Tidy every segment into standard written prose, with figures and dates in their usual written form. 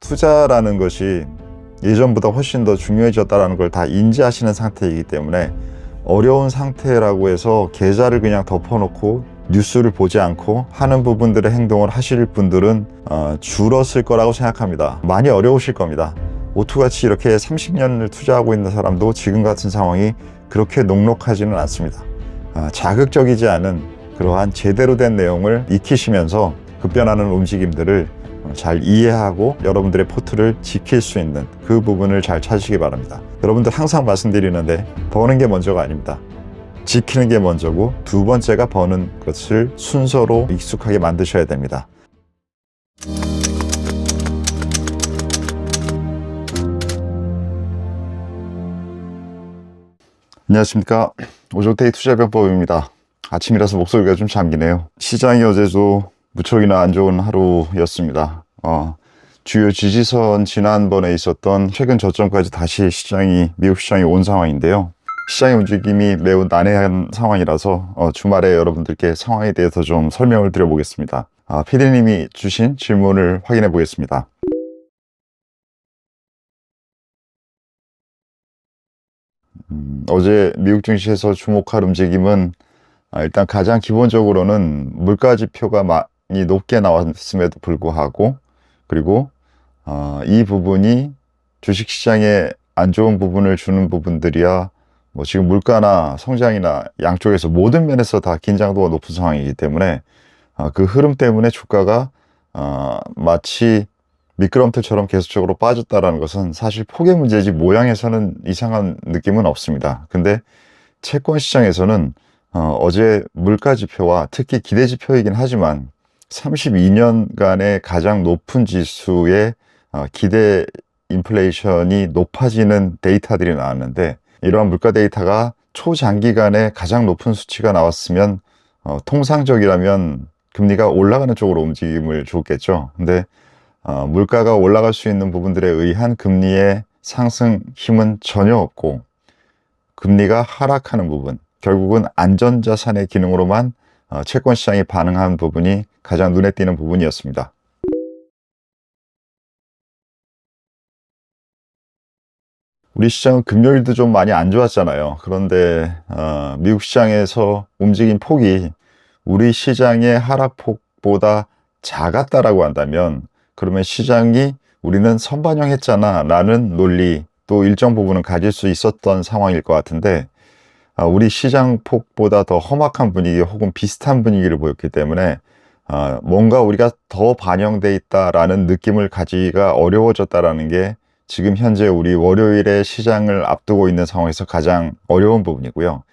투자라는 것이 예전보다 훨씬 더 중요해졌다는 걸 다 인지하시는 상태이기 때문에 어려운 상태라고 해서 계좌를 그냥 덮어놓고 뉴스를 보지 않고 하는 부분들의 행동을 하실 분들은 줄었을 거라고 생각합니다. 많이 어려우실 겁니다. 오투같이 이렇게 30년을 투자하고 있는 사람도 지금 같은 상황이 그렇게 녹록하지는 않습니다. 자극적이지 않은 그러한 제대로 된 내용을 익히시면서 급변하는 움직임들을 잘 이해하고 여러분들의 포트를 지킬 수 있는 그 부분을 잘 찾으시기 바랍니다. 여러분들 항상 말씀드리는데 버는 게 먼저가 아닙니다. 지키는 게 먼저고 두 번째가 버는 것을 순서로 익숙하게 만드셔야 됩니다. 안녕하십니까. 오종태의 투자병법입니다. 아침이라서 목소리가 좀 잠기네요. 시장이 어제도 무척이나 안 좋은 하루였습니다. 주요 지지선 지난번에 있었던 최근 저점까지 다시 미국 시장이 온 상황인데요. 시장의 움직임이 매우 난해한 상황이라서 주말에 여러분들께 상황에 대해서 좀 설명을 드려보겠습니다. 피디님이 주신 질문을 확인해 보겠습니다. 어제 미국 증시에서 주목할 움직임은 일단 가장 기본적으로는 물가 지표가 많이 높게 나왔음에도 불구하고, 그리고 이 부분이 주식시장에 안 좋은 부분을 주는 부분들이야 지금 물가나 성장이나 양쪽에서 모든 면에서 다 긴장도가 높은 상황이기 때문에 그 흐름 때문에 주가가 마치 미끄럼틀처럼 계속적으로 빠졌다라는 것은 사실 폭의 문제지 모양에서는 이상한 느낌은 없습니다. 근데 채권 시장에서는 어제 물가 지표와 특히 기대 지표이긴 하지만 32년간의 가장 높은 지수의 기대 인플레이션이 높아지는 데이터들이 나왔는데, 이러한 물가 데이터가 초장기간에 가장 높은 수치가 나왔으면 통상적이라면 금리가 올라가는 쪽으로 움직임을 줬겠죠. 근데 물가가 올라갈 수 있는 부분들에 의한 금리의 상승 힘은 전혀 없고, 금리가 하락하는 부분, 결국은 안전자산의 기능으로만 채권 시장이 반응한 부분이 가장 눈에 띄는 부분이었습니다. 우리 시장은 금요일도 좀 많이 안 좋았잖아요. 그런데 미국 시장에서 움직인 폭이 우리 시장의 하락폭보다 작았다라고 한다면, 그러면 시장이 우리는 선반영했잖아 라는 논리 또 일정 부분은 가질 수 있었던 상황일 것 같은데, 우리 시장 폭보다 더 험악한 분위기 혹은 비슷한 분위기를 보였기 때문에 뭔가 우리가 더 반영돼 있다라는 느낌을 가지기가 어려워졌다라는 게 지금 현재 우리 월요일에 시장을 앞두고 있는 상황에서 가장 어려운 부분이고요.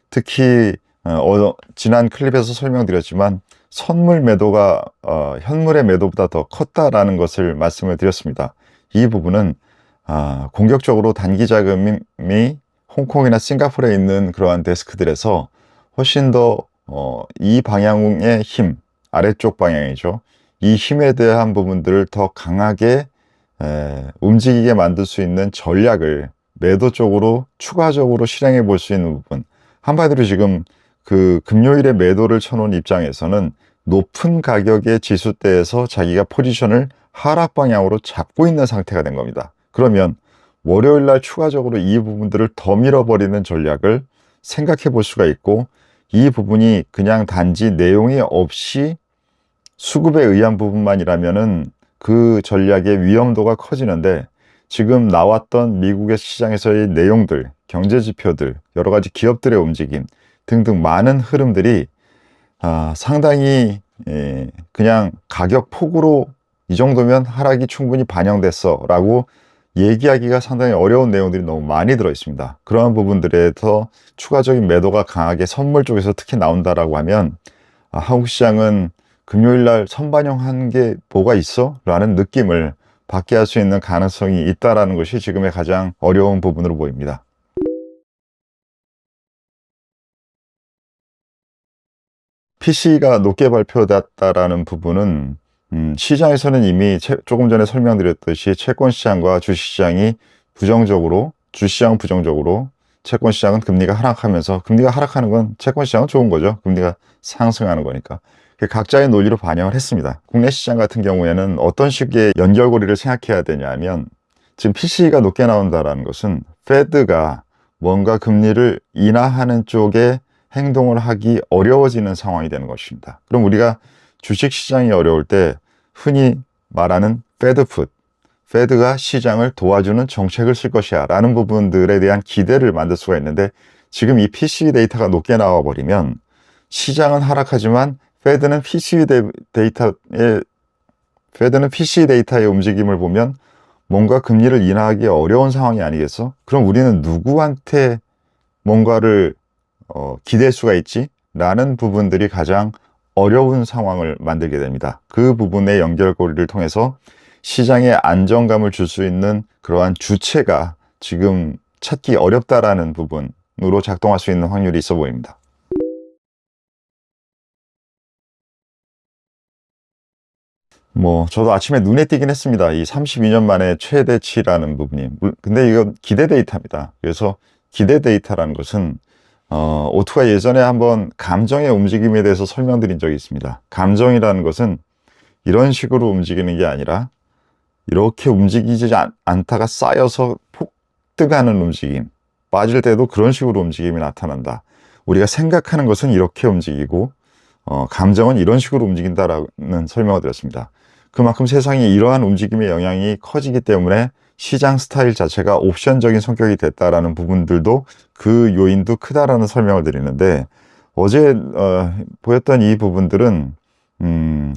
특히 지난 클립에서 설명드렸지만 선물 매도가 현물의 매도보다 더 컸다라는 것을 말씀을 드렸습니다. 이 부분은 공격적으로 단기 자금이 홍콩이나 싱가포르에 있는 그러한 데스크들에서 훨씬 더 이 방향의 힘, 아래쪽 방향이죠. 이 힘에 대한 부분들을 더 강하게 움직이게 만들 수 있는 전략을 매도 쪽으로 추가적으로 실행해 볼 수 있는 부분, 한마디로 지금 그 금요일에 매도를 쳐놓은 입장에서는 높은 가격의 지수대에서 자기가 포지션을 하락 방향으로 잡고 있는 상태가 된 겁니다. 그러면 월요일 날 추가적으로 이 부분들을 더 밀어버리는 전략을 생각해 볼 수가 있고, 이 부분이 그냥 단지 내용이 없이 수급에 의한 부분만이라면은 그 전략의 위험도가 커지는데, 지금 나왔던 미국의 시장에서의 내용들, 경제 지표들, 여러 가지 기업들의 움직임 등등 많은 흐름들이 상당히 그냥 가격 폭으로 이 정도면 하락이 충분히 반영됐어 라고 얘기하기가 상당히 어려운 내용들이 너무 많이 들어 있습니다. 그러한 부분들에서 추가적인 매도가 강하게 선물 쪽에서 특히 나온다라고 하면 한국 시장은 금요일 날 선반영한 게 뭐가 있어? 라는 느낌을 받게 할 수 있는 가능성이 있다라는 것이 지금의 가장 어려운 부분으로 보입니다. PC가 높게 발표됐다라는 부분은 시장에서는 이미 조금 전에 설명드렸듯이 채권 시장과 주식 시장이 주시장은 부정적으로, 채권 시장은 금리가 하락하면서, 금리가 하락하는 건 채권 시장은 좋은 거죠. 금리가 상승하는 거니까. 각자의 논리로 반영을 했습니다. 국내 시장 같은 경우에는 어떤 식의 연결고리를 생각해야 되냐면, 지금 PC가 높게 나온다는 것은 페드가 뭔가 금리를 인하하는 쪽에 행동을 하기 어려워지는 상황이 되는 것입니다. 그럼 우리가 주식시장이 어려울 때 흔히 말하는 페드풋, 페드가 시장을 도와주는 정책을 쓸 것이야 라는 부분들에 대한 기대를 만들 수가 있는데, 지금 이 PC 데이터가 높게 나와버리면 시장은 하락하지만 페드는 PC 데이터의 움직임을 보면 뭔가 금리를 인하하기 어려운 상황이 아니겠어? 그럼 우리는 누구한테 뭔가를 기댈 수가 있지? 라는 부분들이 가장 어려운 상황을 만들게 됩니다. 그 부분의 연결고리를 통해서 시장에 안정감을 줄 수 있는 그러한 주체가 지금 찾기 어렵다라는 부분으로 작동할 수 있는 확률이 있어 보입니다. 저도 아침에 눈에 띄긴 했습니다. 이 32년 만에 최대치라는 부분이. 근데 이건 기대 데이터입니다. 그래서 기대 데이터라는 것은, 오투가 예전에 한번 감정의 움직임에 대해서 설명드린 적이 있습니다. 감정이라는 것은 이런 식으로 움직이는 게 아니라 이렇게 움직이지 않다가 쌓여서 폭등하는 움직임, 빠질 때도 그런 식으로 움직임이 나타난다. 우리가 생각하는 것은 이렇게 움직이고, 감정은 이런 식으로 움직인다라는 설명을 드렸습니다. 그만큼 세상이 이러한 움직임의 영향이 커지기 때문에 시장 스타일 자체가 옵션적인 성격이 됐다라는 부분들도, 그 요인도 크다라는 설명을 드리는데, 어제 보였던 이 부분들은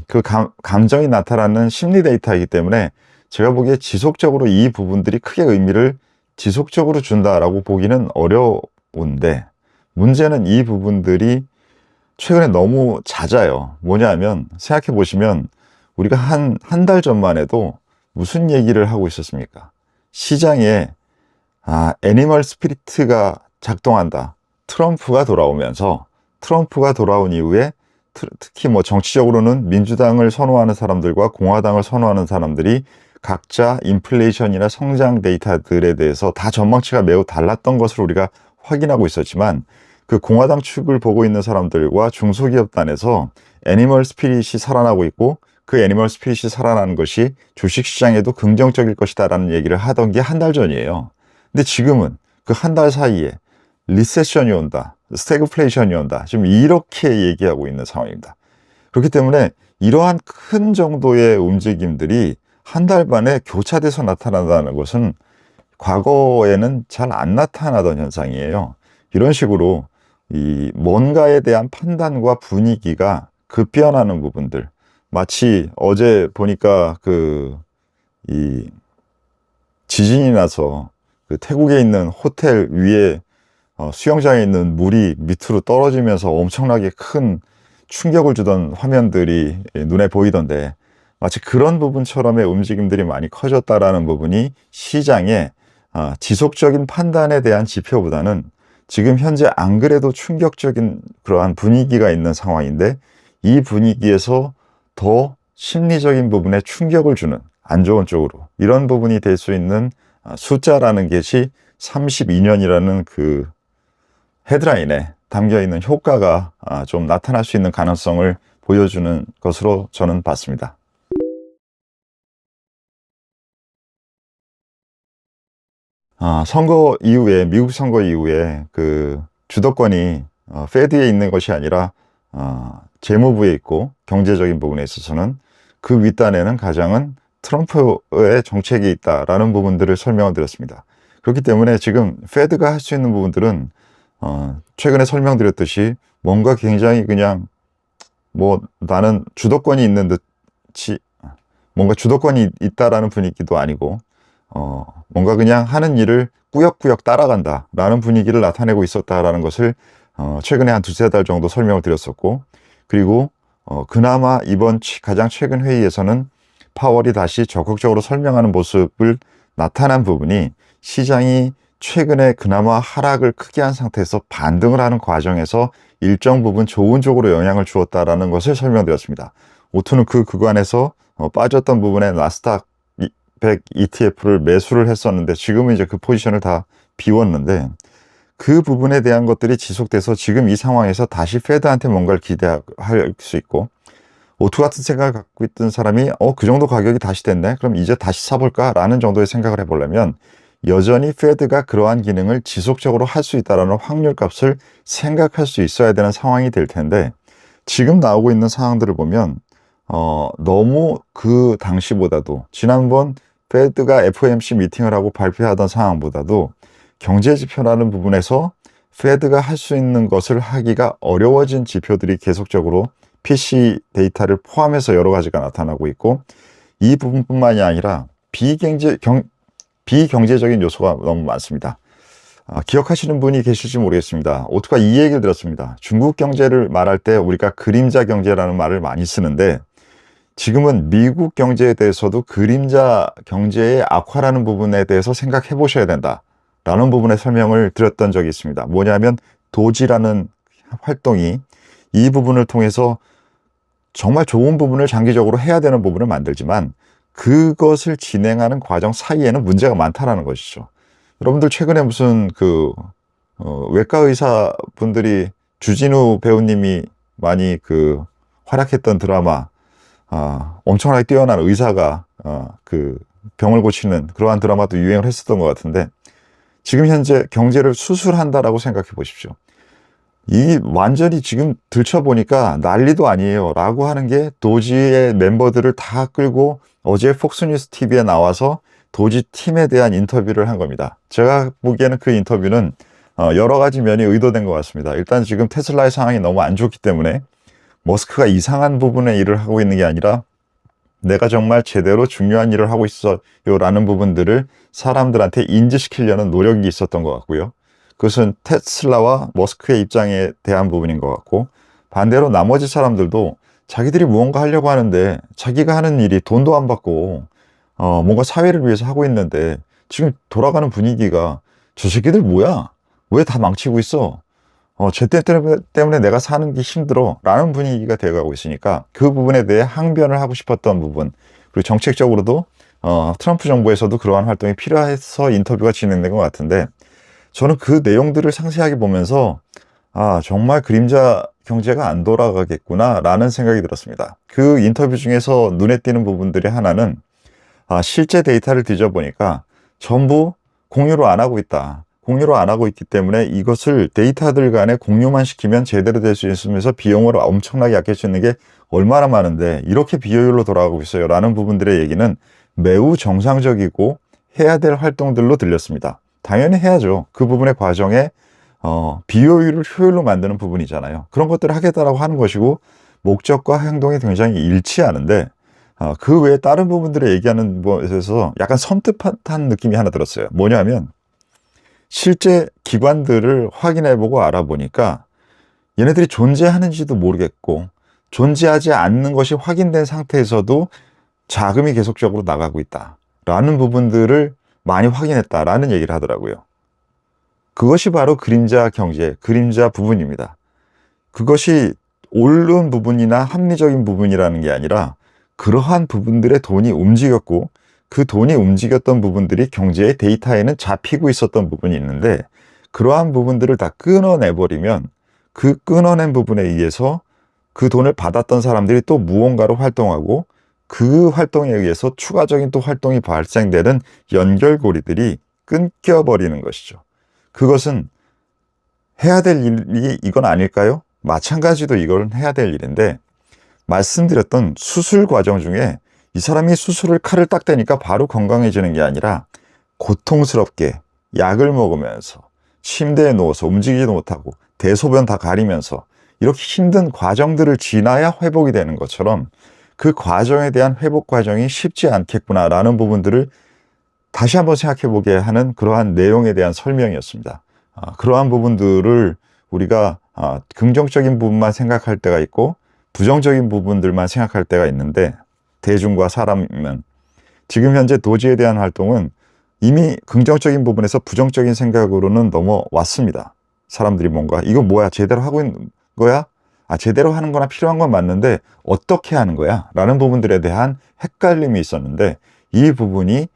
그 감정이 나타나는 심리 데이터이기 때문에 제가 보기에 지속적으로 이 부분들이 크게 의미를 지속적으로 준다라고 보기는 어려운데, 문제는 이 부분들이 최근에 너무 잦아요. 뭐냐면, 생각해 보시면 우리가 한 달 전만 해도 무슨 얘기를 하고 있었습니까? 시장에 애니멀 스피리트가 작동한다. 트럼프가 돌아온 이후에 특히 정치적으로는 민주당을 선호하는 사람들과 공화당을 선호하는 사람들이 각자 인플레이션이나 성장 데이터들에 대해서 다 전망치가 매우 달랐던 것을 우리가 확인하고 있었지만, 그 공화당 측을 보고 있는 사람들과 중소기업단에서 애니멀 스피릿이 살아나고 있고, 그 애니멀 스피릿이 살아나는 것이 주식시장에도 긍정적일 것이다 라는 얘기를 하던 게 한 달 전이에요. 근데 지금은 그 한 달 사이에 리세션이 온다, 스태그플레이션이 온다, 지금 이렇게 얘기하고 있는 상황입니다. 그렇기 때문에 이러한 큰 정도의 움직임들이 한 달 만에 교차돼서 나타난다는 것은 과거에는 잘 안 나타나던 현상이에요. 이런 식으로 이 뭔가에 대한 판단과 분위기가 급변하는 부분들, 마치 어제 보니까 이 지진이 나서 그 태국에 있는 호텔 위에 수영장에 있는 물이 밑으로 떨어지면서 엄청나게 큰 충격을 주던 화면들이 눈에 보이던데, 마치 그런 부분처럼의 움직임들이 많이 커졌다라는 부분이 시장의 지속적인 판단에 대한 지표보다는 지금 현재 안 그래도 충격적인 그러한 분위기가 있는 상황인데, 이 분위기에서 더 심리적인 부분에 충격을 주는, 안 좋은 쪽으로 이런 부분이 될 수 있는 숫자라는 것이 32년이라는 그 헤드라인에 담겨 있는 효과가 좀 나타날 수 있는 가능성을 보여주는 것으로 저는 봤습니다. 선거 이후에, 미국 선거 이후에 그 주도권이 페드에 있는 것이 아니라 재무부에 있고, 경제적인 부분에 있어서는 그 윗단에는 가장은 트럼프의 정책이 있다라는 부분들을 설명을 드렸습니다. 그렇기 때문에 지금 페드가 할 수 있는 부분들은 최근에 설명드렸듯이 뭔가 굉장히 그냥 나는 주도권이 있는 듯이, 뭔가 주도권이 있다라는 분위기도 아니고, 뭔가 그냥 하는 일을 꾸역꾸역 따라간다라는 분위기를 나타내고 있었다라는 것을 최근에 한 두세 달 정도 설명을 드렸었고, 그리고 그나마 이번 가장 최근 회의에서는 파월이 다시 적극적으로 설명하는 모습을 나타난 부분이, 시장이 최근에 그나마 하락을 크게 한 상태에서 반등을 하는 과정에서 일정 부분 좋은 쪽으로 영향을 주었다라는 것을 설명드렸습니다. 오투는 그 구간에서 빠졌던 부분에 나스닥 100 ETF를 매수를 했었는데, 지금은 이제 그 포지션을 다 비웠는데, 그 부분에 대한 것들이 지속돼서 지금 이 상황에서 다시 페드한테 뭔가를 기대할 수 있고, 오토 같은 생각을 갖고 있던 사람이 그 정도 가격이 다시 됐네, 그럼 이제 다시 사볼까 라는 정도의 생각을 해보려면 여전히 페드가 그러한 기능을 지속적으로 할 수 있다는 확률값을 생각할 수 있어야 되는 상황이 될 텐데, 지금 나오고 있는 상황들을 보면 너무 그 당시보다도, 지난번 페드가 FOMC 미팅을 하고 발표하던 상황보다도 경제 지표라는 부분에서 페드가 할 수 있는 것을 하기가 어려워진 지표들이 계속적으로 PC 데이터를 포함해서 여러 가지가 나타나고 있고, 이 부분뿐만이 아니라 비경제적인 요소가 너무 많습니다. 기억하시는 분이 계실지 모르겠습니다. 오토가 이 얘기를 들었습니다. 중국 경제를 말할 때 우리가 그림자 경제라는 말을 많이 쓰는데, 지금은 미국 경제에 대해서도 그림자 경제의 악화라는 부분에 대해서 생각해 보셔야 된다 라는 부분의 설명을 드렸던 적이 있습니다. 뭐냐면 도지라는 활동이 이 부분을 통해서 정말 좋은 부분을 장기적으로 해야 되는 부분을 만들지만, 그것을 진행하는 과정 사이에는 문제가 많다라는 것이죠. 여러분들 최근에 무슨 외과 의사 분들이, 주진우 배우님이 많이 활약했던 드라마, 엄청나게 뛰어난 의사가 병을 고치는 그러한 드라마도 유행을 했었던 것 같은데, 지금 현재 경제를 수술한다라고 생각해 보십시오. 이 완전히 지금 들춰보니까 난리도 아니에요 라고 하는 게 도지의 멤버들을 다 끌고 어제 폭스뉴스 TV에 나와서 도지 팀에 대한 인터뷰를 한 겁니다. 제가 보기에는 그 인터뷰는 여러 가지 면이 의도된 것 같습니다. 일단 지금 테슬라의 상황이 너무 안 좋기 때문에 머스크가 이상한 부분의 일을 하고 있는 게 아니라 내가 정말 제대로 중요한 일을 하고 있어요 라는 부분들을 사람들한테 인지시키려는 노력이 있었던 것 같고요. 그것은 테슬라와 머스크의 입장에 대한 부분인 것 같고, 반대로 나머지 사람들도 자기들이 무언가 하려고 하는데 자기가 하는 일이 돈도 안 받고 뭔가 사회를 위해서 하고 있는데, 지금 돌아가는 분위기가 저 새끼들 뭐야? 왜 다 망치고 있어? 쟤 때문에 내가 사는 게 힘들어 라는 분위기가 되어가고 있으니까, 그 부분에 대해 항변을 하고 싶었던 부분, 그리고 정책적으로도 트럼프 정부에서도 그러한 활동이 필요해서 인터뷰가 진행된 것 같은데, 저는 그 내용들을 상세하게 보면서 정말 그림자 경제가 안 돌아가겠구나 라는 생각이 들었습니다. 그 인터뷰 중에서 눈에 띄는 부분들이 하나는, 실제 데이터를 뒤져보니까 전부 공유를 안 하고 있다. 공유를 안 하고 있기 때문에 이것을 데이터들 간에 공유만 시키면 제대로 될 수 있으면서 비용을 엄청나게 아낄 수 있는 게 얼마나 많은데 이렇게 비효율로 돌아가고 있어요 라는 부분들의 얘기는 매우 정상적이고 해야 될 활동들로 들렸습니다. 당연히 해야죠. 그 부분의 과정에 비효율을 효율로 만드는 부분이잖아요. 그런 것들을 하겠다라고 하는 것이고, 목적과 행동이 굉장히 일치하는데, 그 외에 다른 부분들을 얘기하는 것에서 약간 섬뜩한 느낌이 하나 들었어요. 뭐냐면, 실제 기관들을 확인해보고 알아보니까 얘네들이 존재하는지도 모르겠고, 존재하지 않는 것이 확인된 상태에서도 자금이 계속적으로 나가고 있다라는 부분들을 많이 확인했다라는 얘기를 하더라고요. 그것이 바로 그림자 경제, 그림자 부분입니다. 그것이 옳은 부분이나 합리적인 부분이라는 게 아니라, 그러한 부분들의 돈이 움직였고, 그 돈이 움직였던 부분들이 경제의 데이터에는 잡히고 있었던 부분이 있는데, 그러한 부분들을 다 끊어내버리면 그 끊어낸 부분에 의해서 그 돈을 받았던 사람들이 또 무언가로 활동하고, 그 활동에 의해서 추가적인 또 활동이 발생되는 연결고리들이 끊겨버리는 것이죠. 그것은 해야 될 일이 이건 아닐까요? 마찬가지로 이걸 해야 될 일인데, 말씀드렸던 수술 과정 중에 이 사람이 수술을 칼을 딱 대니까 바로 건강해지는 게 아니라, 고통스럽게 약을 먹으면서 침대에 누워서 움직이지도 못하고 대소변 다 가리면서 이렇게 힘든 과정들을 지나야 회복이 되는 것처럼, 그 과정에 대한 회복 과정이 쉽지 않겠구나라는 부분들을 다시 한번 생각해 보게 하는 그러한 내용에 대한 설명이었습니다. 그러한 부분들을 우리가 긍정적인 부분만 생각할 때가 있고 부정적인 부분들만 생각할 때가 있는데, 대중과 사람은 지금 현재 도지에 대한 활동은 이미 긍정적인 부분에서 부정적인 생각으로는 넘어왔습니다. 사람들이 뭔가 이거 뭐야, 제대로 하고 있는 거야? 제대로 하는 거나 필요한 건 맞는데 어떻게 하는 거야? 라는 부분들에 대한 헷갈림이 있었는데, 이 부분이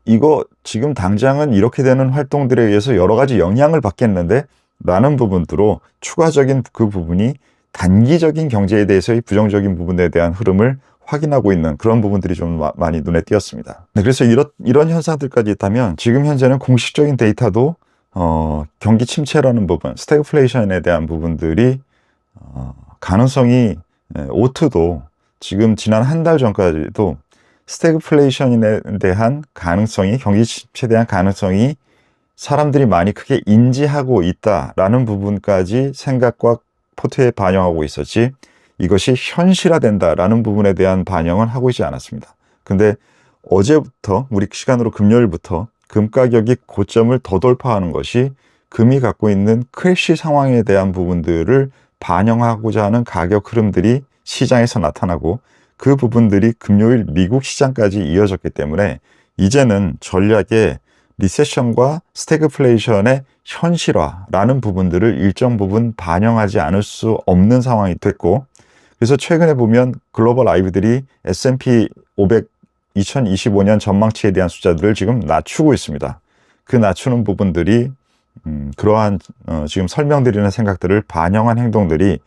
이거 지금 당장은 이렇게 되는 활동들에 의해서 여러 가지 영향을 받겠는데 라는 부분으로 추가적인 그 부분이 단기적인 경제에 대해서의 부정적인 부분에 대한 흐름을 확인하고 있는 그런 부분들이 좀 많이 눈에 띄었습니다. 네, 그래서 이런 현상들까지 있다면 지금 현재는 공식적인 데이터도 경기 침체라는 부분, 스태그플레이션에 대한 부분들이 가능성이 오트도 지금 지난 한 달 전까지도 스태그플레이션에 대한 가능성이, 경기 침체에 대한 가능성이 사람들이 많이 크게 인지하고 있다라는 부분까지 생각과 포트에 반영하고 있었지, 이것이 현실화된다라는 부분에 대한 반영은 하고 있지 않았습니다. 근데 어제부터, 우리 시간으로 금요일부터 금 가격이 고점을 더 돌파하는 것이 금이 갖고 있는 크래시 상황에 대한 부분들을 반영하고자 하는 가격 흐름들이 시장에서 나타나고, 그 부분들이 금요일 미국 시장까지 이어졌기 때문에 이제는 전략에 리세션과 스태그플레이션의 현실화라는 부분들을 일정 부분 반영하지 않을 수 없는 상황이 됐고, 그래서 최근에 보면 글로벌 라이브들이 S&P 500 2025년 전망치에 대한 숫자들을 지금 낮추고 있습니다. 그 낮추는 부분들이 그러한 지금 설명드리는 생각들을 반영한 행동들이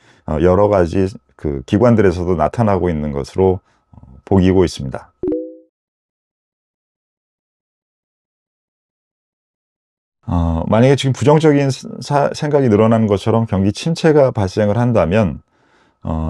여러 가지 그 기관들에서도 나타나고 있는 것으로 보이고 있습니다. 만약에 지금 부정적인 생각이 늘어나는 것처럼 경기 침체가 발생을 한다면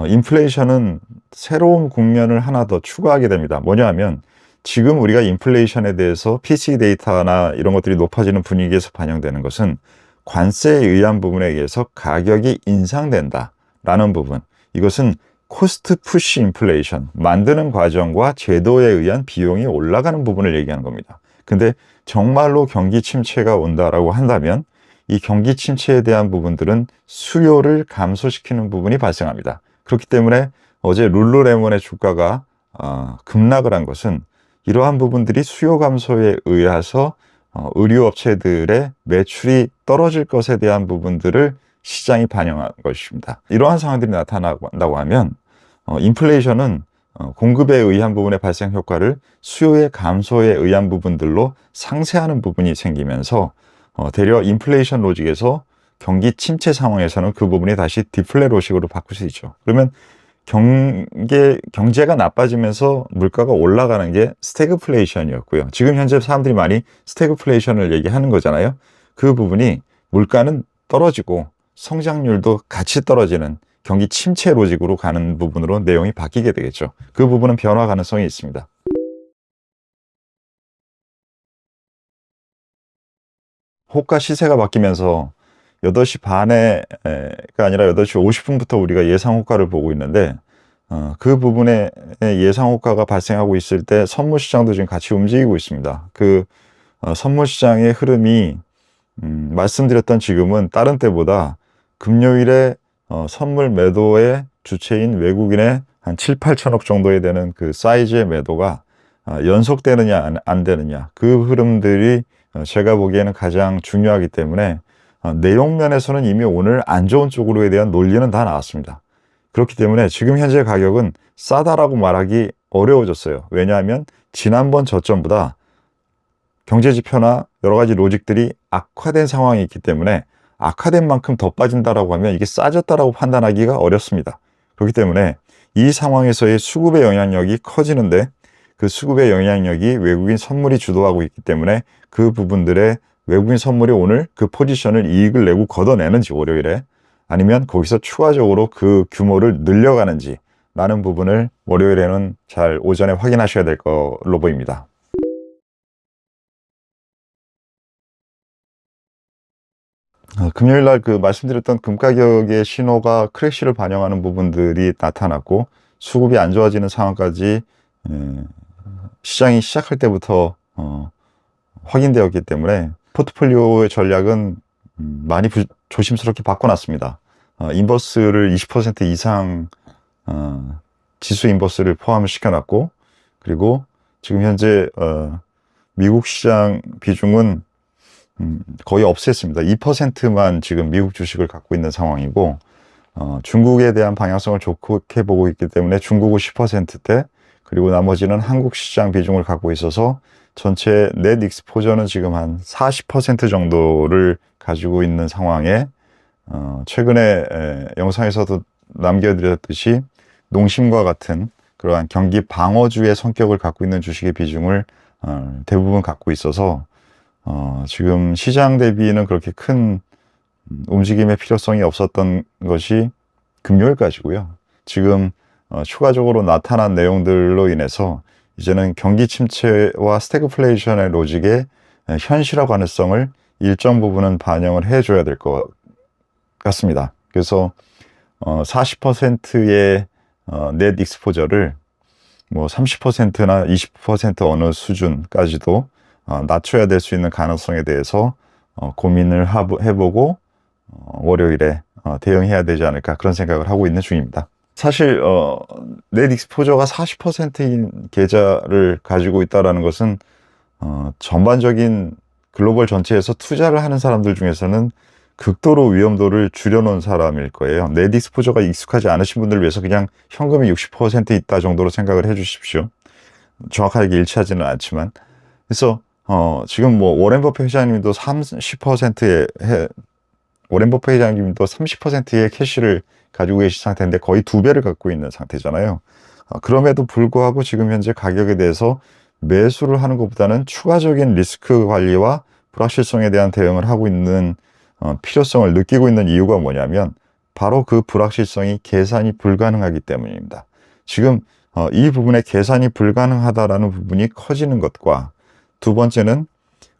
인플레이션은 새로운 국면을 하나 더 추가하게 됩니다. 뭐냐 하면, 지금 우리가 인플레이션에 대해서 PC 데이터나 이런 것들이 높아지는 분위기에서 반영되는 것은 관세에 의한 부분에 의해서 가격이 인상된다라는 부분, 이것은 코스트 푸시 인플레이션, 만드는 과정과 제도에 의한 비용이 올라가는 부분을 얘기하는 겁니다. 근데 정말로 경기 침체가 온다라고 한다면 이 경기 침체에 대한 부분들은 수요를 감소시키는 부분이 발생합니다. 그렇기 때문에 어제 룰루레몬의 주가가 급락을 한 것은 이러한 부분들이 수요 감소에 의해서 의류업체들의 매출이 떨어질 것에 대한 부분들을 시장이 반영한 것입니다. 이러한 상황들이 나타난다고 하면 인플레이션은 공급에 의한 부분의 발생 효과를 수요의 감소에 의한 부분들로 상쇄하는 부분이 생기면서 되려 인플레이션 로직에서 경기 침체 상황에서는 그 부분이 다시 디플레 로직으로 바꿀 수 있죠. 그러면 경제가 나빠지면서 물가가 올라가는 게 스태그플레이션이었고요. 지금 현재 사람들이 많이 스태그플레이션을 얘기하는 거잖아요. 그 부분이 물가는 떨어지고 성장률도 같이 떨어지는 경기 침체 로직으로 가는 부분으로 내용이 바뀌게 되겠죠. 그 부분은 변화 가능성이 있습니다. 호가 시세가 바뀌면서 8시 반에가 아니라 8시 50분부터 우리가 예상 호가를 보고 있는데, 그 부분에 예상 호가가 발생하고 있을 때 선물 시장도 지금 같이 움직이고 있습니다. 그 선물 시장의 흐름이 말씀드렸던 지금은 다른 때보다 금요일에 선물 매도의 주체인 외국인의 한 7, 8천억 정도에 되는 그 사이즈의 매도가 연속되느냐 안 되느냐, 그 흐름들이 제가 보기에는 가장 중요하기 때문에 내용 면에서는 이미 오늘 안 좋은 쪽으로에 대한 논리는 다 나왔습니다. 그렇기 때문에 지금 현재 가격은 싸다라고 말하기 어려워졌어요. 왜냐하면 지난번 저점보다 경제지표나 여러 가지 로직들이 악화된 상황이 있기 때문에 악화된 만큼 더 빠진다라고 하면 이게 싸졌다라고 판단하기가 어렵습니다. 그렇기 때문에 이 상황에서의 수급의 영향력이 커지는데, 그 수급의 영향력이 외국인 선물이 주도하고 있기 때문에 그 부분들의 외국인 선물이 오늘 그 포지션을 이익을 내고 걷어내는지 월요일에, 아니면 거기서 추가적으로 그 규모를 늘려가는지 라는 부분을 월요일에는 잘 오전에 확인하셔야 될 걸로 보입니다. 금요일 날 그 말씀드렸던 금 가격의 신호가 크래시를 반영하는 부분들이 나타났고, 수급이 안 좋아지는 상황까지 시장이 시작할 때부터 확인되었기 때문에 포트폴리오의 전략은 많이 조심스럽게 바꿔놨습니다. 인버스를 20% 이상 지수 인버스를 포함을 시켜놨고, 그리고 지금 현재 미국 시장 비중은 거의 없앴습니다. 2%만 지금 미국 주식을 갖고 있는 상황이고, 중국에 대한 방향성을 좋게 보고 있기 때문에 중국은 10%대, 그리고 나머지는 한국 시장 비중을 갖고 있어서 전체 넷 익스포저는 지금 한 40% 정도를 가지고 있는 상황에, 최근에 영상에서도 남겨드렸듯이 농심과 같은 그러한 경기 방어주의 성격을 갖고 있는 주식의 비중을 대부분 갖고 있어서 지금 시장 대비는 그렇게 큰 움직임의 필요성이 없었던 것이 금요일까지고요. 지금 추가적으로 나타난 내용들로 인해서 이제는 경기 침체와 스태그플레이션의 로직의 현실화 가능성을 일정 부분은 반영을 해줘야 될 것 같습니다. 그래서 40%의 넷 익스포저를 뭐 30%나 20% 어느 수준까지도 낮춰야 될 수 있는 가능성에 대해서 고민을 해보고 월요일에 대응해야 되지 않을까 그런 생각을 하고 있는 중입니다. 사실 넷 익스포저가 40%인 계좌를 가지고 있다는 것은 전반적인 글로벌 전체에서 투자를 하는 사람들 중에서는 극도로 위험도를 줄여놓은 사람일 거예요. 넷 익스포저가 익숙하지 않으신 분들을 위해서 그냥 현금이 60% 있다 정도로 생각을 해 주십시오. 정확하게 일치하지는 않지만. 그래서 지금 뭐 워렌 버핏 회장님도 30%의 워렌 버핏 회장님도 30%의 캐시를 가지고 계신 상태인데 거의 2배를 갖고 있는 상태잖아요. 그럼에도 불구하고 지금 현재 가격에 대해서 매수를 하는 것보다는 추가적인 리스크 관리와 불확실성에 대한 대응을 하고 있는 필요성을 느끼고 있는 이유가 뭐냐면 바로 그 불확실성이 계산이 불가능하기 때문입니다. 지금 이 부분에 계산이 불가능하다라는 부분이 커지는 것과 두 번째는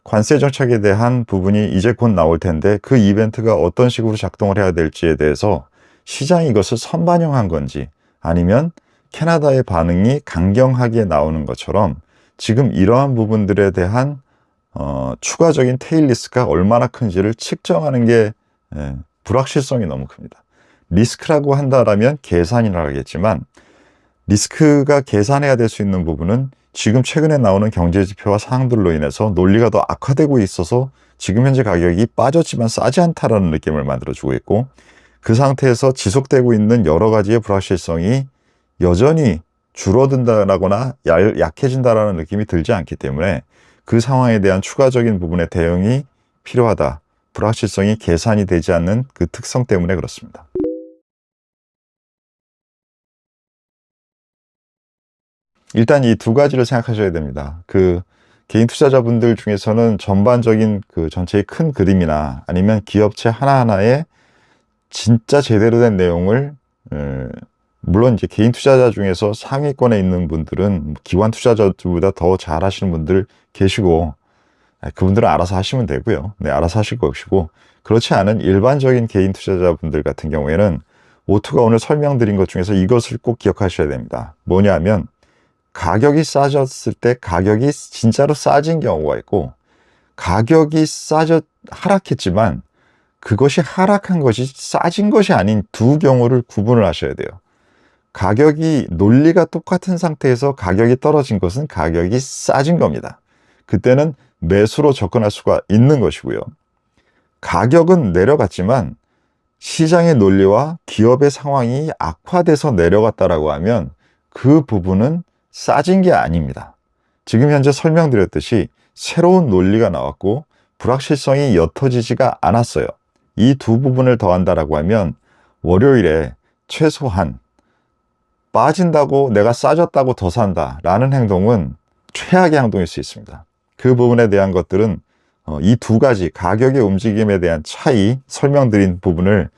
관세 정책에 대한 부분이 이제 곧 나올 텐데 그 이벤트가 어떤 식으로 작동을 해야 될지에 대해서 시장이 이것을 선반영한 건지 아니면 캐나다의 반응이 강경하게 나오는 것처럼 지금 이러한 부분들에 대한 추가적인 테일 리스크가 얼마나 큰지를 측정하는 게 불확실성이 너무 큽니다. 리스크라고 한다라면 계산이라 하겠지만 리스크가 계산해야 될 수 있는 부분은 지금 최근에 나오는 경제 지표와 사항들로 인해서 논리가 더 악화되고 있어서 지금 현재 가격이 빠졌지만 싸지 않다라는 느낌을 만들어주고 있고 그 상태에서 지속되고 있는 여러 가지의 불확실성이 여전히 줄어든다거나 약해진다라는 느낌이 들지 않기 때문에 그 상황에 대한 추가적인 부분의 대응이 필요하다. 불확실성이 계산이 되지 않는 그 특성 때문에 그렇습니다. 일단 이 두 가지를 생각하셔야 됩니다. 그 개인 투자자분들 중에서는 전반적인 그 전체의 큰 그림이나 아니면 기업체 하나하나의 진짜 제대로 된 내용을 물론 이제 개인 투자자 중에서 상위권에 있는 분들은 기관 투자자들보다 더 잘 하시는 분들 계시고 그분들은 알아서 하시면 되고요. 네, 알아서 하실 것이고 그렇지 않은 일반적인 개인 투자자분들 같은 경우에는 오투가 오늘 설명드린 것 중에서 이것을 꼭 기억하셔야 됩니다. 뭐냐면 가격이 싸졌을 때 가격이 진짜로 싸진 경우가 있고 가격이 하락했지만 그것이 하락한 것이 싸진 것이 아닌 두 경우를 구분을 하셔야 돼요. 가격이 논리가 똑같은 상태에서 가격이 떨어진 것은 가격이 싸진 겁니다. 그때는 매수로 접근할 수가 있는 것이고요. 가격은 내려갔지만 시장의 논리와 기업의 상황이 악화돼서 내려갔다라고 하면 그 부분은 싸진 게 아닙니다. 지금 현재 설명드렸듯이 새로운 논리가 나왔고 불확실성이 옅어지지가 않았어요. 이 두 부분을 더한다라고 하면 월요일에 최소한 빠진다고 내가 싸졌다고 더 산다라는 행동은 최악의 행동일 수 있습니다. 그 부분에 대한 것들은 이 두 가지 가격의 움직임에 대한 차이 설명드린 부분을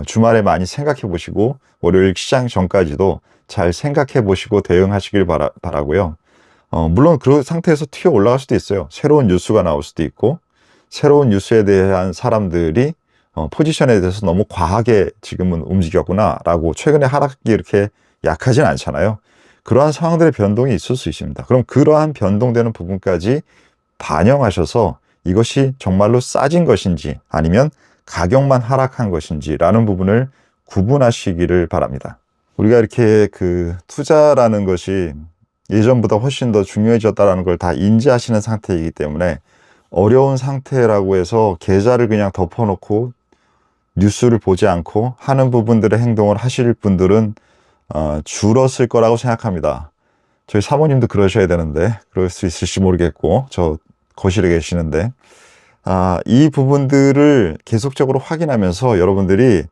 주말에 많이 생각해 보시고 월요일 시장 전까지도 잘 생각해 보시고 대응하시길 바라고요. 물론 그 상태에서 튀어 올라갈 수도 있어요. 새로운 뉴스가 나올 수도 있고 새로운 뉴스에 대한 사람들이 포지션에 대해서 너무 과하게 지금은 움직였구나 라고 최근에 하락이 이렇게 약하진 않잖아요. 그러한 상황들의 변동이 있을 수 있습니다. 그럼 그러한 변동되는 부분까지 반영하셔서 이것이 정말로 싸진 것인지 아니면 가격만 하락한 것인지 라는 부분을 구분하시기를 바랍니다. 우리가 이렇게 그 투자라는 것이 예전보다 훨씬 더 중요해졌다는 걸 다 인지하시는 상태이기 때문에 어려운 상태라고 해서 계좌를 그냥 덮어놓고 뉴스를 보지 않고 하는 부분들의 행동을 하실 분들은 줄었을 거라고 생각합니다. 저희 사모님도 그러셔야 되는데 그럴 수 있을지 모르겠고 저 거실에 계시는데 이 부분들을 계속적으로 확인하면서 여러분들이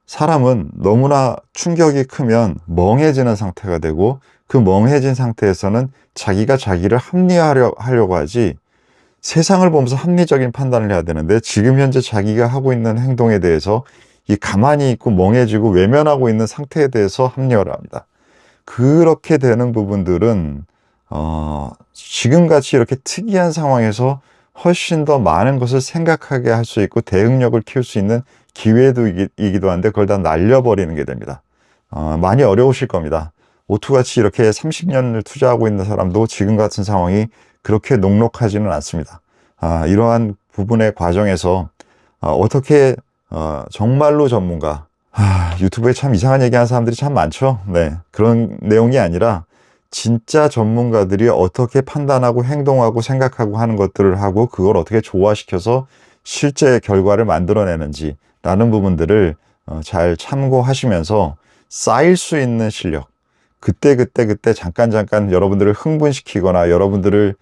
사람은 너무나 충격이 크면 멍해지는 상태가 되고, 그 멍해진 상태에서는 자기가 자기를 합리화하려고 하지, 세상을 보면서 합리적인 판단을 해야 되는데, 지금 현재 자기가 하고 있는 행동에 대해서 이 가만히 있고 멍해지고 외면하고 있는 상태에 대해서 합리화를 합니다. 그렇게 되는 부분들은 지금같이 이렇게 특이한 상황에서 훨씬 더 많은 것을 생각하게 할 수 있고 대응력을 키울 수 있는 기회이기도 한데, 그걸 다 날려버리는 게 됩니다. 많이 어려우실 겁니다. 오투같이 이렇게 30년을 투자하고 있는 사람도 지금 같은 상황이 그렇게 녹록하지는 않습니다. 이러한 부분의 과정에서 어떻게 정말로 전문가, 유튜브에 참 이상한 얘기하는 사람들이 참 많죠. 네, 그런 내용이 아니라 진짜 전문가들이 어떻게 판단하고 행동하고 생각하고 하는 것들을 하고, 그걸 어떻게 조화시켜서 실제 결과를 만들어내는지 라는 부분들을 잘 참고하시면서 쌓일 수 있는 실력, 그때 잠깐 여러분들을 흥분시키거나 여러분들을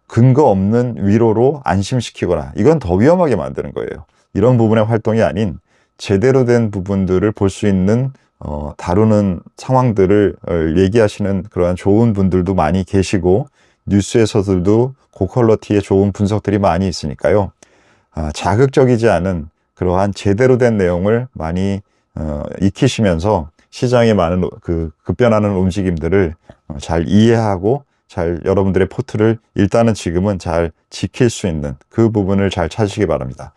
근거 없는 위로로 안심시키거나, 이건 더 위험하게 만드는 거예요. 이런 부분의 활동이 아닌 제대로 된 부분들을 볼 수 있는 다루는 상황들을 얘기하시는 그러한 좋은 분들도 많이 계시고, 뉴스에서들도 고퀄러티의 좋은 분석들이 많이 있으니까요. 자극적이지 않은 그러한 제대로 된 내용을 많이 익히시면서 시장에 많은 급변하는 움직임들을 잘 이해하고, 잘 여러분들의 포트를 일단은 지금은 잘 지킬 수 있는 그 부분을 잘 찾으시기 바랍니다.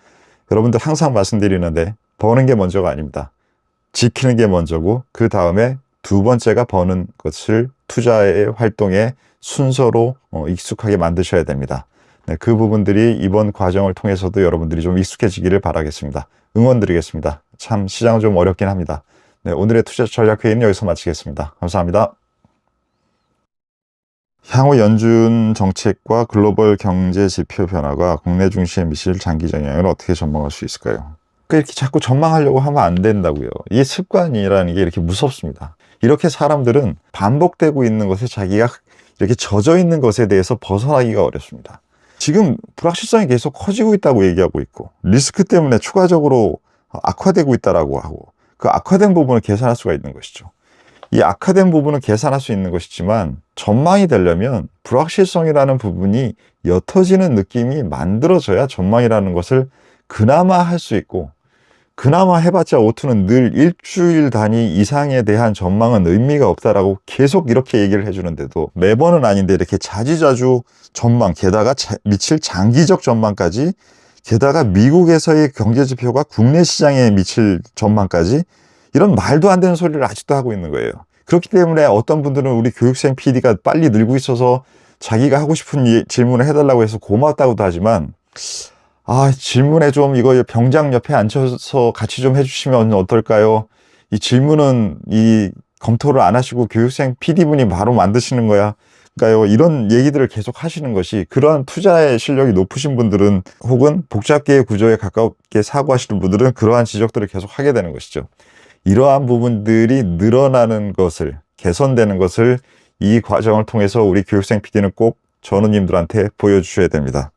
여러분들 항상 말씀드리는데, 버는 게 먼저가 아닙니다. 지키는 게 먼저고, 그 다음에 두 번째가 버는 것을 투자의 활동의 순서로 익숙하게 만드셔야 됩니다. 네, 그 부분들이 이번 과정을 통해서도 여러분들이 좀 익숙해지기를 바라겠습니다. 응원드리겠습니다. 참 시장은 좀 어렵긴 합니다. 네, 오늘의 투자 전략 회의는 여기서 마치겠습니다. 감사합니다. 향후 연준 정책과 글로벌 경제 지표 변화가 국내 증시에 미칠 장기적 영향을 어떻게 전망할 수 있을까요? 이렇게 자꾸 전망하려고 하면 안 된다고요. 이 습관이라는 게 이렇게 무섭습니다. 이렇게 사람들은 반복되고 있는 것에, 자기가 이렇게 젖어 있는 것에 대해서 벗어나기가 어렵습니다. 지금 불확실성이 계속 커지고 있다고 얘기하고 있고, 리스크 때문에 추가적으로 악화되고 있다라고 하고, 그 악화된 부분을 계산할 수가 있는 것이죠. 이 악화된 부분은 계산할 수 있는 것이지만, 전망이 되려면 불확실성이라는 부분이 옅어지는 느낌이 만들어져야 전망이라는 것을 그나마 할 수 있고, 그나마 해봤자 오투는 늘 일주일 단위 이상에 대한 전망은 의미가 없다라고 계속 이렇게 얘기를 해주는데도, 매번은 아닌데 이렇게 자주자주 전망, 게다가 미칠 장기적 전망까지, 게다가 미국에서의 경제지표가 국내 시장에 미칠 전망까지, 이런 말도 안 되는 소리를 아직도 하고 있는 거예요. 그렇기 때문에 어떤 분들은 우리 교육생 PD가 빨리 늘고 있어서 자기가 하고 싶은 질문을 해달라고 해서 고맙다고도 하지만, 질문에 좀 이거 병장 옆에 앉혀서 같이 좀 해주시면 어떨까요? 이 질문은 검토를 안 하시고 교육생 PD분이 바로 만드시는 거야. 그러니까요, 이런 얘기들을 계속 하시는 것이, 그러한 투자의 실력이 높으신 분들은, 혹은 복잡계의 구조에 가깝게 사고하시는 분들은 그러한 지적들을 계속 하게 되는 것이죠. 이러한 부분들이 늘어나는 것을, 개선되는 것을 이 과정을 통해서 우리 교육생 PD는 꼭 전우님들한테 보여주셔야 됩니다.